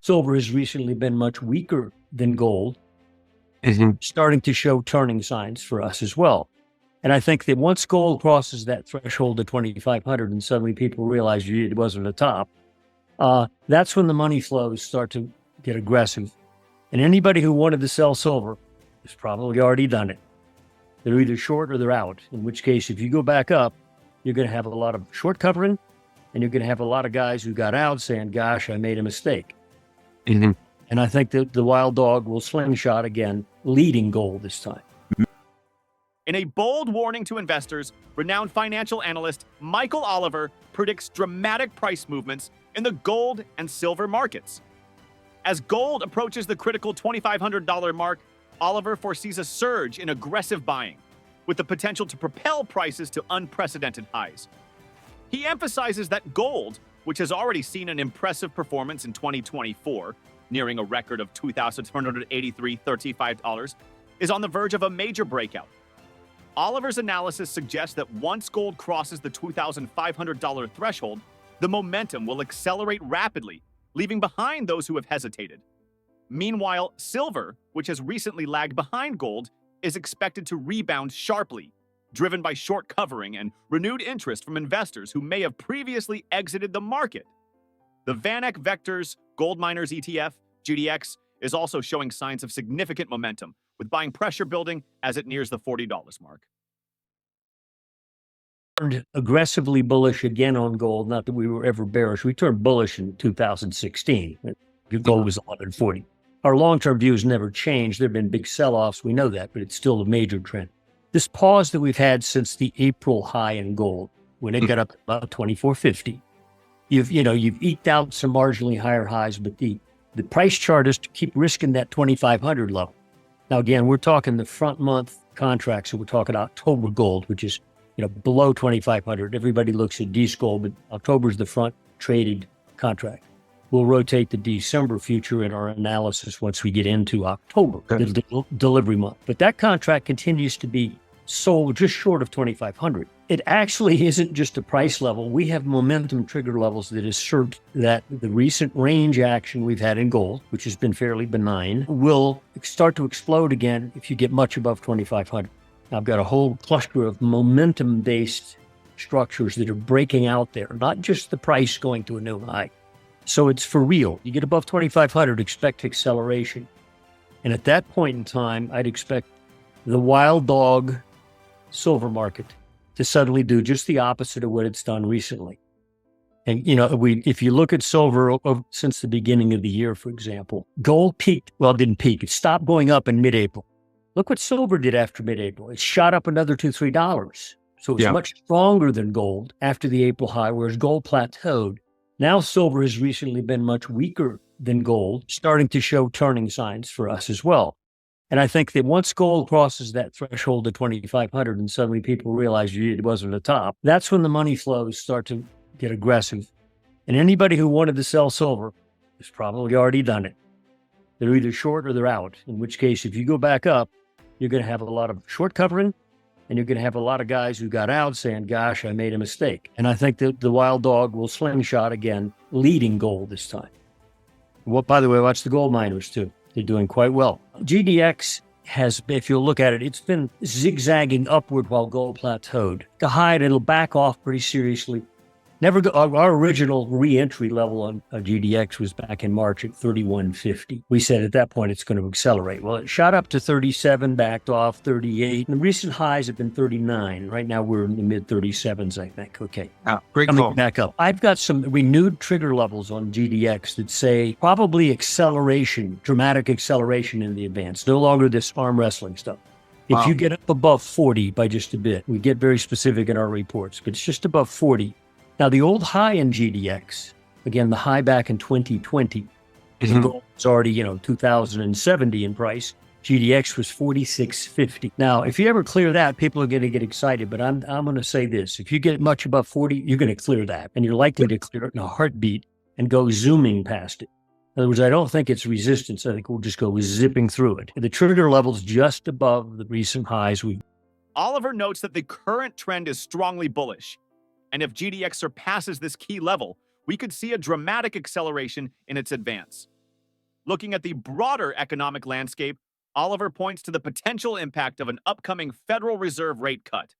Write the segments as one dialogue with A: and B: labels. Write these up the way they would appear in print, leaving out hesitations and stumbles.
A: Silver has recently been much weaker than gold,
B: Mhm.
A: starting to show turning signs for us as well. And I think that once gold crosses that threshold of 2,500 and suddenly people realize it wasn't a top, that's when the money flows start to get aggressive. And anybody who wanted to sell silver has probably already done it. They're either short or they're out, in which case, if you go back up, you're going to have a lot of short covering, and you're going to have a lot of guys who got out saying, gosh, I made a mistake.
B: Mhm.
A: And I think that the wild dog will slingshot again, leading gold this time.
C: In a bold warning to investors, renowned financial analyst Michael Oliver predicts dramatic price movements in the gold and silver markets. As gold approaches the critical $2,500 mark, Oliver foresees a surge in aggressive buying, with the potential to propel prices to unprecedented highs. He emphasizes that gold, which has already seen an impressive performance in 2024, nearing a record of $2,283.35, is on the verge of a major breakout. Oliver's analysis suggests that once gold crosses the $2,500 threshold, the momentum will accelerate rapidly, leaving behind those who have hesitated. Meanwhile, silver, which has recently lagged behind gold, is expected to rebound sharply, driven by short covering and renewed interest from investors who may have previously exited the market. The VanEck Vectors Gold Miners ETF, GDX, is also showing signs of significant momentum, with buying pressure building as it nears the $40 mark.
A: Turned aggressively bullish again on gold. Not that we were ever bearish. We turned bullish in 2016. Gold was 1140. Our long-term views never changed. There have been big sell-offs. We know that, but it's still a major trend. This pause that we've had since the April high in gold, when it got up about 2450, you've eked out some marginally higher highs, but the price chart is to keep risking that 2,500 level. Now, again, we're talking the front month contracts, so we're talking October gold, which is below 2,500. Everybody looks at D's gold, but October is the front traded contract. We'll rotate the December future in our analysis once we get into October, the delivery month. But that contract continues to be sold just short of 2,500. It actually isn't just a price level. We have momentum trigger levels that assert that the recent range action we've had in gold, which has been fairly benign, will start to explode again if you get much above 2,500. I've got a whole cluster of momentum-based structures that are breaking out there, not just the price going to a new high. So it's for real. You get above 2,500, expect acceleration. And at that point in time, I'd expect the wild dog silver market to suddenly do just the opposite of what it's done recently. And, if you look at silver since the beginning of the year, for example, gold peaked. Well, it didn't peak. It stopped going up in mid-April. Look what silver did after mid-April. It shot up another $2, $3. So it's much stronger than gold after the April high, whereas gold plateaued. Now silver has recently been much weaker than gold, starting to show turning signs for us as well. And I think that once gold crosses that threshold of 2,500 and suddenly people realize it wasn't a top, that's when the money flows start to get aggressive. And anybody who wanted to sell silver has probably already done it. They're either short or they're out, in which case, if you go back up, you're going to have a lot of short covering, and you're going to have a lot of guys who got out saying, gosh, I made a mistake. And I think that the wild dog will slingshot again, leading gold this time. Well, by the way, watch the gold miners too. They're doing quite well. GDX has, if you look at it, it's been zigzagging upward while gold plateaued. The high, it'll back off pretty seriously. Our original re-entry level on GDX was back in March at 3150. We said at that point it's going to accelerate. Well, it shot up to 37, backed off 38. And the recent highs have been 39. Right now we're in the mid 37s, I think. Okay.
B: Great
A: Coming
B: call.
A: back up. I've got some renewed trigger levels on GDX that say probably acceleration, dramatic acceleration in the advance. No longer this arm wrestling stuff. If you get up above 40 by just a bit, we get very specific in our reports, but it's just above 40. Now, the old high in GDX, again, the high back in 2020, the gold was already, 2,070 in price. GDX was 4650. Now, if you ever clear that, people are going to get excited, but I'm going to say this. If you get much above 40, you're going to clear that, and you're likely to clear it in a heartbeat and go zooming past it. In other words, I don't think it's resistance. I think we'll just go zipping through it. The trigger level's just above the recent highs.
C: Oliver notes that the current trend is strongly bullish. And if GDX surpasses this key level, we could see a dramatic acceleration in its advance. Looking at the broader economic landscape, Oliver points to the potential impact of an upcoming Federal Reserve rate cut.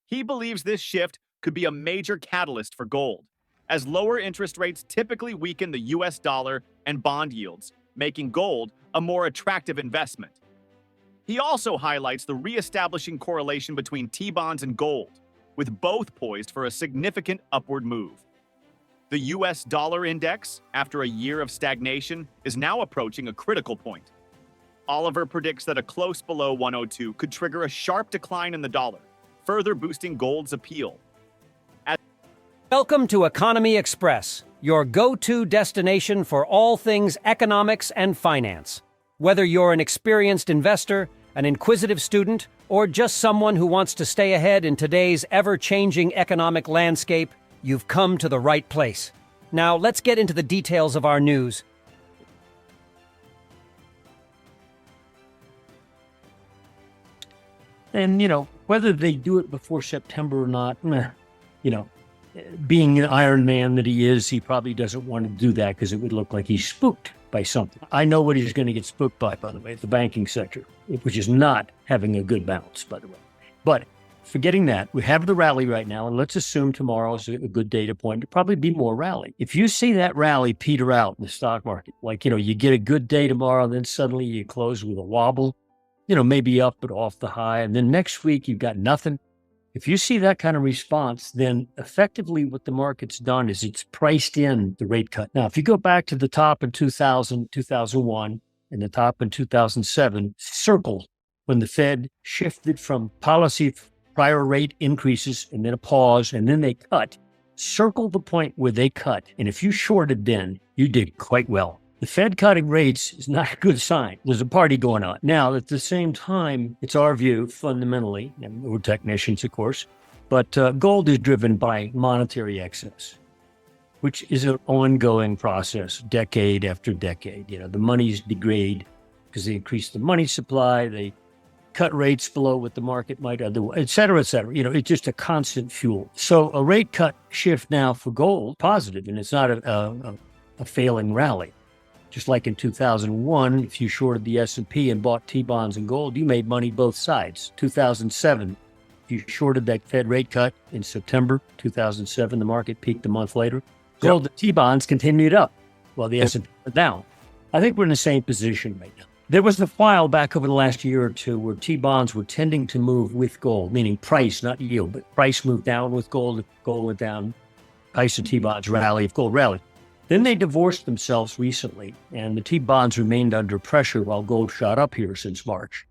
C: He believes this shift could be a major catalyst for gold, as lower interest rates typically weaken the US dollar and bond yields, making gold a more attractive investment. He also highlights the reestablishing correlation between T-bonds and gold, with both poised for a significant upward move. The US dollar index, after a year of stagnation, is now approaching a critical point. Oliver predicts that a close below 102 could trigger a sharp decline in the dollar, further boosting gold's appeal.
D: Welcome to Economy Express, your go-to destination for all things economics and finance. Whether you're an experienced investor, an inquisitive student, or just someone who wants to stay ahead in today's ever-changing economic landscape, you've come to the right place. Now, let's get into the details of our news.
A: And, whether they do it before September or not, being an Iron Man that he is, he probably doesn't want to do that because it would look like he's spooked by something. I know what he's going to get spooked by the way, the banking sector, which is not having a good bounce, by the way. But forgetting that, we have the rally right now, and let's assume tomorrow is a good data point. There'll probably be more rally. If you see that rally peter out in the stock market, like, you get a good day tomorrow, then suddenly you close with a wobble, maybe up but off the high, and then next week you've got nothing. If you see that kind of response, then effectively what the market's done is it's priced in the rate cut. Now, if you go back to the top in 2000, 2001, and the top in 2007, circle when the Fed shifted from policy prior rate increases and then a pause, and then they cut, circle the point where they cut. And if you shorted then, you did quite well. The Fed cutting rates is not a good sign. There's a party going on. Now, at the same time, it's our view, fundamentally, and we're technicians, of course, but gold is driven by monetary excess, which is an ongoing process, decade after decade. The monies degrade because they increase the money supply, they cut rates below what the market might otherwise, et cetera, et cetera. It's just a constant fuel. So a rate cut shift now for gold, positive, and it's not a failing rally. Just like in 2001, if you shorted the S&P and bought T-bonds and gold, you made money both sides. 2007, if you shorted that Fed rate cut in September 2007, the market peaked a month later. Gold and T-bonds continued up while the S&P went down. I think we're in the same position right now. There was a while back over the last year or two where T-bonds were tending to move with gold, meaning price, not yield, but price moved down with gold. If gold went down, price of T-bonds rally if gold rallied. Then they divorced themselves recently, and the T-bonds remained under pressure while gold shot up here since March.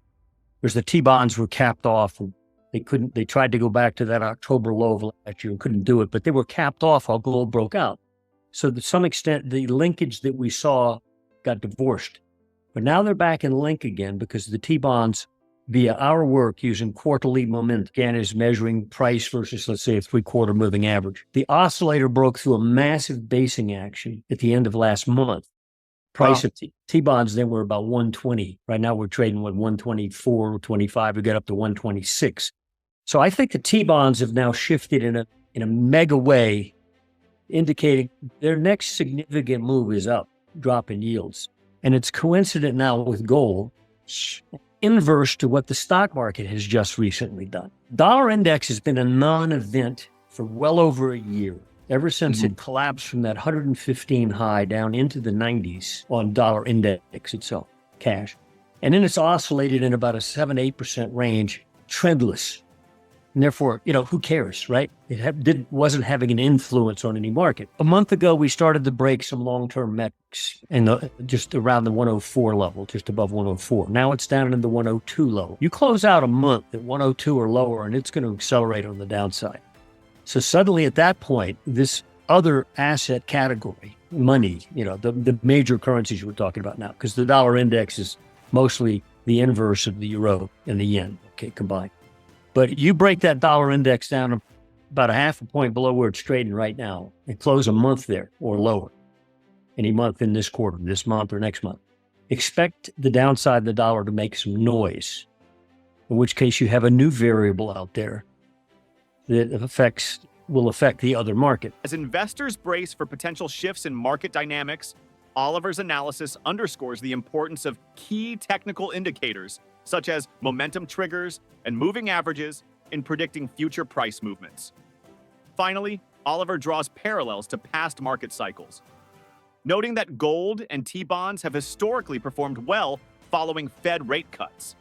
A: Because the T-bonds were capped off, and they tried to go back to that October low of last year and couldn't do it, but they were capped off while gold broke out. So to some extent, the linkage that we saw got divorced. But now they're back in link again because the T-bonds, via our work using quarterly momentum, again is measuring price versus, let's say, a 3/4 moving average. The oscillator broke through a massive basing action at the end of last month. Price of T-bonds then were about 120. Right now we're trading with 124, 25. We got up to 126. So I think the T-bonds have now shifted in a mega way, indicating their next significant move is up, drop in yields. And it's coincident now with gold, inverse to what the stock market has just recently done. Dollar index has been a non-event for well over a year, ever since it collapsed from that 115 high down into the 90s on dollar index itself, cash. And then it's oscillated in about a 7-8% range, trendless. And therefore, who cares, right? It wasn't having an influence on any market. A month ago, we started to break some long-term metrics just around the 104 level, just above 104. Now it's down in the 102 level. You close out a month at 102 or lower, and it's going to accelerate on the downside. So suddenly at that point, this other asset category, money, the major currencies we're talking about now, because the dollar index is mostly the inverse of the euro and the yen, combined. But you break that dollar index down about a half a point below where it's trading right now and close a month there or lower, any month in this quarter, this month or next month. Expect the downside of the dollar to make some noise, in which case you have a new variable out there that will affect the other market.
C: As investors brace for potential shifts in market dynamics, Oliver's analysis underscores the importance of key technical indicators such as momentum triggers and moving averages in predicting future price movements. Finally, Oliver draws parallels to past market cycles, noting that gold and T-bonds have historically performed well following Fed rate cuts.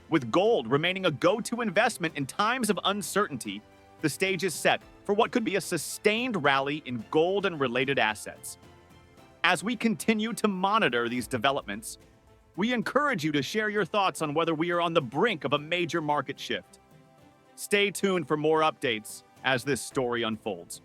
C: With gold remaining a go-to investment in times of uncertainty, the stage is set for what could be a sustained rally in gold and related assets. As we continue to monitor these developments, we encourage you to share your thoughts on whether we are on the brink of a major market shift. Stay tuned for more updates as this story unfolds.